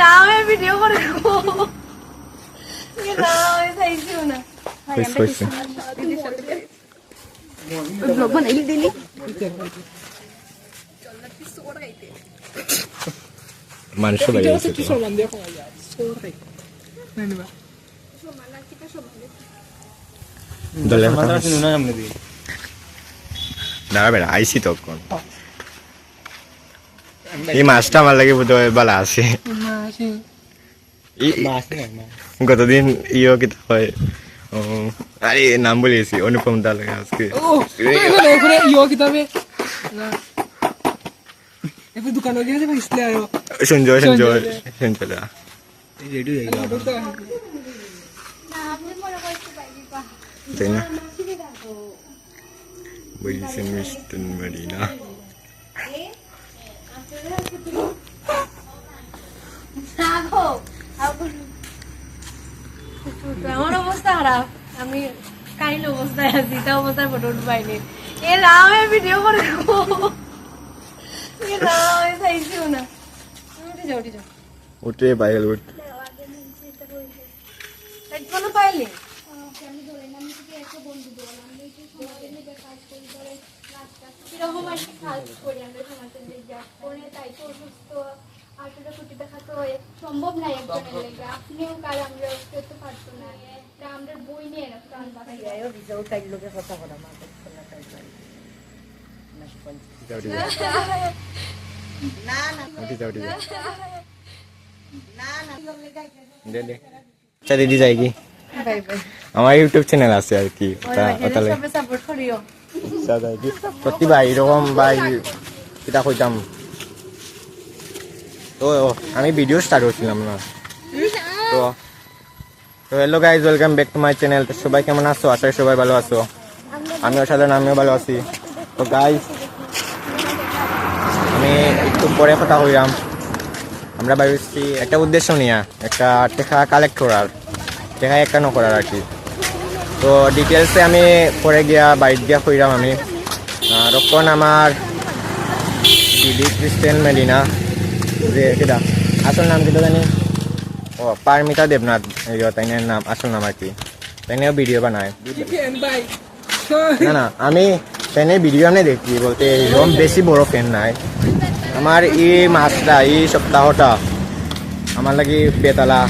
রামে video করে রামে চাইছিও না blog বানাই দিলি মানুষ লাগে দাঁড়া বেড়া আইসি তখন এই মাছটা আমার লাগে বোধহয় বালা আছে গতদিন ইও কিতা হয় আরে নাম বলেছি অনুপম দা লাগে আজকে সঞ্জয় সঞ্জয় সঞ্জয় দা তাই না বলছেন মিস্টার মারিনা আমার অবস্থা খারাপ আমি কাইল অবস্থায় আছি তা অবস্থায় ফটো পাইনি এ রামে ভিডিও করে রামে চাইছিও না উঠে বাইরে উঠ হেডফোনও পাইলি কিরকম আর কি কাজ করি আমরা সমাজের দিকে করে তাই তো অসুস্থ আসলে ছুটি দেখা তো সম্ভব নাই একজনের লেগে আপনিও কাল আমরা করতে পারতো না তা আমরা বই নিয়ে না কাল বাসায় লোকের কথা বলা আচ্ছা দিদি যাই কি আমার ইউটিউব চ্যানেল আছে আর কি সত্যি ভাই এরকম ভাই এটা কইতাম তো আমি ভিডিও স্টার্ট করছিলাম না তো hello guys welcome back to my channel. তো সবাই কেমন আছো? আশা করি সবাই ভালো আছো। আমিও সাধারণ আমিও ভালো আছি। তো গাইজ আমি একটু পরে কথা হইলাম, আমরা ভাবছি একটা উদ্দেশ্য নিয়ে একটা টেকা কালেক্ট করার, টেকা একান্ন করার আর কি। তো ডিটেলসে আমি পরে গিয়া বাইক গিয়া কইলাম আমি তখন আমার দিদি ক্রিস্টেন মেডিনা যে সেটা আসল নাম কিন্তু জানি ও পারমিতা দেবনাথ তাইনের নাম আসল নাম আর কি। তাইনেও ভিডিও বানায় না না আমি তাইনের ভিডিও আমি দেখি বলতে এরকম বেশি বড় ফ্যান নাই। আমার এই মাসটা এই সপ্তাহটা আমার লাগি বেতালা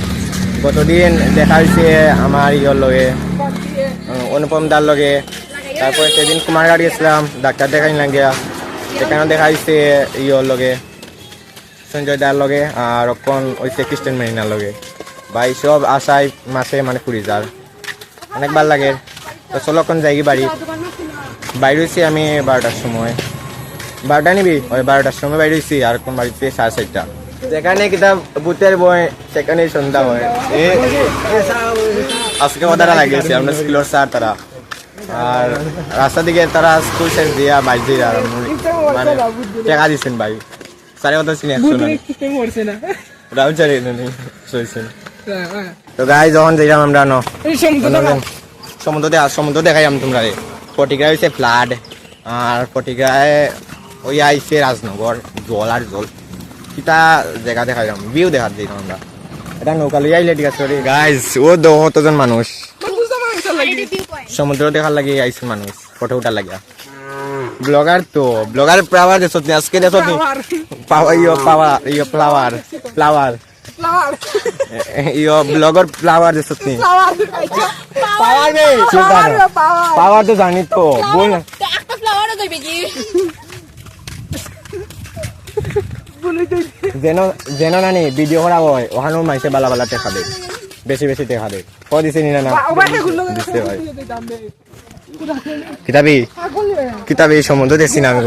গতদিন দেখা হয়েছে আমার ইয়র লগে অনুপম দার লগে, তারপরে সেদিন কুমারঘাট গেছিলাম ডাক্তার দেখাই লাগিয়া, সেখানেও দেখা হয়েছে ইয়র লগে সঞ্জয় দার লগে আর অকন হয়েছে ক্রিস্টেন মেরিনার লগে। ভাই সব আশায় মাসে মানে ফুরি যার অনেক ভাল লাগে। তো চলো কোন যাই বাড়ি বাইরে হয়েছি আমি 12টার সময়, 12টা নিবি ওই 12টার সময় বাইরে হয়েছি আর কোন বাড়িতে 4:30টা। যেখানে কিতাব বুতের বই সেখানে সন্ধ্যা হয়। আজকে ওদারা লাগিয়েছে আমরা স্কুলের স্যার তারা, আর রাস্তা দিকে তারা স্কুল শেষ দিয়া বাইর দিয়ে আর মানে টেকা দিচ্ছেন ভাই সাড়ে কথা চিনি রাউচারি শুয়েছেন। তো গাই যখন যাইলাম আমরা সমুদ্র দেখাইলাম তোমরা ফটিকায় হয়েছে ফ্লাড আর ফটিকায় ওই আইসে রাজনগর জল আর জল কিতা জায়গা দেখাইলাম ভিউ দেখা দিলাম আমরা। এটা নৌকা লইয়া আইলে ঠিক আছে গাইজ ও 10জন মানুষ সমুদ্র দেখার লাগে আইসে মানুষ ফটো উঠার লাগিয়া। ব্লগার তো ব্লগার পাওয়ার দেশ আজকে দেশ ফ্লাওয়ার ব্লগার ফ্লাওয়ার দেশ পাওয়ার তো জানি তো বল না যেন নানি ভিডিও করা হয় ওখানেও মাইসে বালা বালা টেকা দেয়, বেশি বেশি টেকা দেয়। ক দিছে নি না দিতে হয় কিতাবি সম্বন্ধ দেখছি না আমি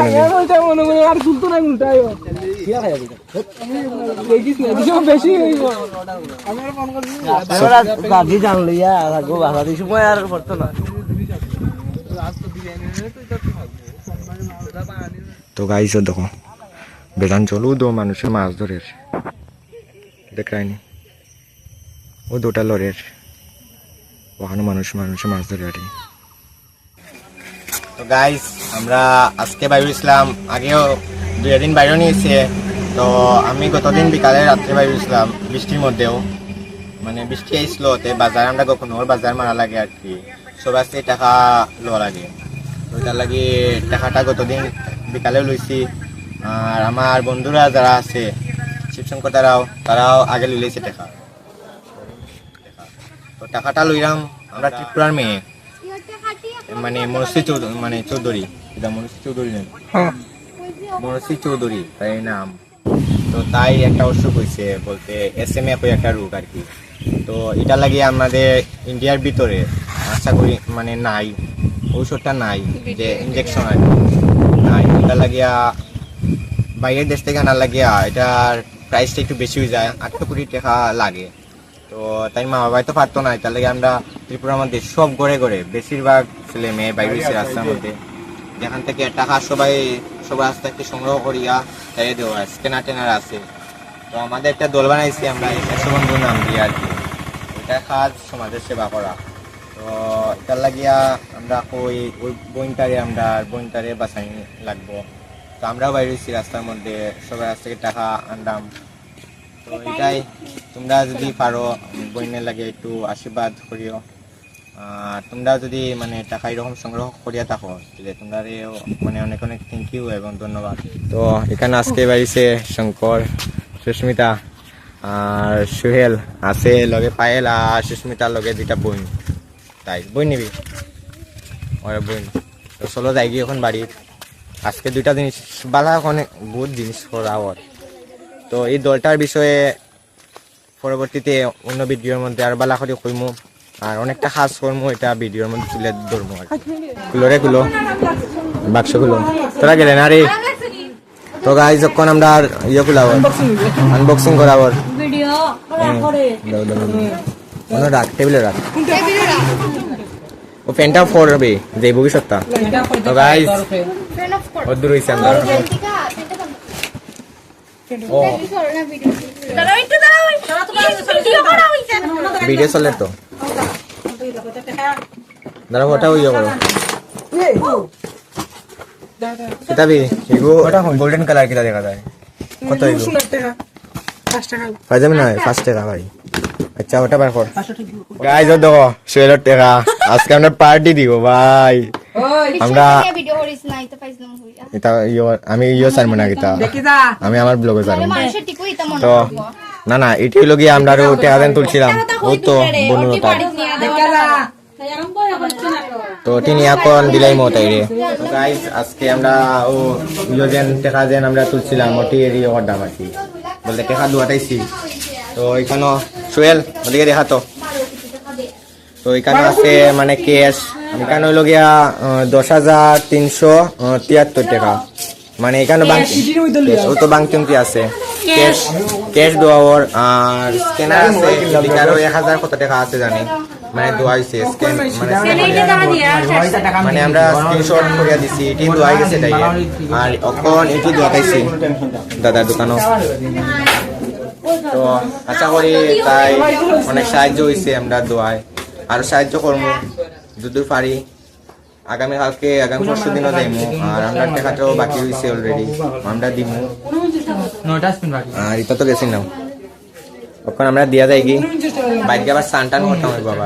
তো গাইছ দেখো বেদান চলু দো মানুষের মাছ ধরের দেখায়নি ও দুটা লরের ওখানে মানুষের মাছ ধরে আর। তো গাইস আমরা আজকে বাইরে ইসলাম আগেও 2 দিন বাইরে নিয়েছে তো আমি গতদিন বিকালে রাত্রে বাইরে গেছিলাম বৃষ্টির মধ্যেও, মানে বৃষ্টি আইছিল, তে বাজার আমরা কখনো বাজার মারা লাগে আর কি, সবার কাছে টাকা লওয়া লাগে। তো তার লাগে টাকাটা গতদিন বিকালেও লইছি। আর আমার বন্ধুরা যারা আছে শিবশঙ্কর তারাও আগে লইলেছে টাকা। তো টাকাটা লইলাম আমরা ত্রিপুরার মেয়ে, মানে চৌধুরী, এটা মনসী চৌধুরী নেই, মনসী চৌধুরী তাই নাম। তো তাই একটা অসুখ হয়েছে, বলতে SMA একটা রোগ আর কি। তো এটা লাগিয়ে আমাদের ইন্ডিয়ার ভিতরে আশা করি মানে নাই, ঔষধটা নাই, যে ইঞ্জেকশন আর কি নাই। এটা লাগিয়া বাইরের দেশ থেকে আনা লাগিয়া এটার প্রাইসটা একটু বেশি হয়ে যায়, 8 কোটি টাকা লাগে। তো তাই মা বাবাই তো পারতো না, তার লাগে আমরা ত্রিপুরার মধ্যে সব ঘরে ঘরে বেশিরভাগ ছেলে মেয়ে বাইরে হয়েছে রাস্তার মধ্যে, যেখান থেকে টাকা সবার রাস্তা থেকে সংগ্রহ করিয়া তাই দেওয়া স্ক্যানার টেনার আছে। তো আমাদের একটা দল বানাইছি আমরা 100 বন্ধু নাম দিয়ে আর কি, এটা কাজ সমাজের সেবা করা। তো এটার লাগিয়া আমরা ওই বইনটারে বাঁচাই লাগবো। তো আমরাও বাইরে হয়েছি রাস্তার মধ্যে, সবার কাছ থেকে টাকা আনলাম। তো এটাই, তোমরা যদি পারো বইনের লাগে একটু আশীর্বাদ করিও। আর তোমরা যদি মানে টাকা এরকম সংগ্রহ করিয়া থাকো তাহলে তোমরা মানে অনেক অনেক থ্যাংক ইউ এবং ধন্যবাদ। তো এখানে আজকে বাড়িছে শঙ্কর, সুস্মিতা আর সুহেল আছে লগে, পায়েল আর সুস্মিতার লগে 2টা বই। তাই বই নিবি ওরা বই। তো চলো যাই গিয়ে এখন বাড়ি। আজকে 2টা জিনিস বালা, অনেক বহুত জিনিস করা ওর। তো এই দলটার বিষয়ে পরবর্তীতে অন্য ভিডিওর মধ্যে আর বালা করে কইমু, আর অনেকটা খাস করমু, এটা ভিডিওর মধ্যে তুলে ধরবো আর খুলো বাক্সগুলো তোরা গেলে না রে। তো গাইজ যখন আমরা ইয়ে খুলাব আনবক্সিং করাব রাখ, টেবিলে রাখ, ও ফ্যানটা ফোর হবে যে ভবিষ্যৎটা। তো গাইজ দূর হয়েছে আমরা ভিডিও চলে তো দাঁড়া, ওটা ইয়ে করো কিতাবি এগো, ওটা গোল্ডেন কালার কিতা দেখা যায়, কত এগো পাই যাবে না 5 টাকা ভাই। আচ্ছা ওটা বার কর গাইজ, দেখো সুয়েলের টাকা, আজকে আমরা পার্টি দিব ভাই। আমরা এটা আমি চাইবো না কিতা, আমি আমার ব্লগে চাইবো। তো না এটি লগিয়ে আমরা আরো টাকা দেন তুলছিলাম, ও তো বনুরতা। তো তিনি এখন দিলাই মতাই রে। তো গাইজ আজকে আমরা ও টাকা যেন আমরা তুলছিলাম, ওটি এরিয়া দাম আর কি, বলতে টাকা দুয়াটাইছি। তো এখানে সোহেল ওদিকে দেখা তো এখানে আছে মানে ক্যাশ, এখানে হইল গিয়া 10,373 টাকা, মানে এখানে ও তো বাংচুমকি আছে, ক্যাশ দেওয়া ওর। আর স্ক্যানার আছে, আরো 1,000 কত টাকা আছে জানি, মানে দোয়া হয়েছে মানে আমরা স্ক্রিনশট করিয়া দিছি, এটি দোয়া গেছে তাই। আর এখন এটি দোয়াটাইছি দাদার দোকানও। তো আশা করি তাই অনেক সাহায্য হয়েছে, আমরা দোয়ায় আরো সাহায্য করবো যদূর পারি। আগামী পরশু দিনও যাইমু, আর আমরা টাকাটাও বাকি হয়েছে অলরেডি, আমরা দিমু। আর এটা তো গেছি না, এখন আমরা দিয়া যাই কি বাইকে আবার স্নান টান করতাম বাবা।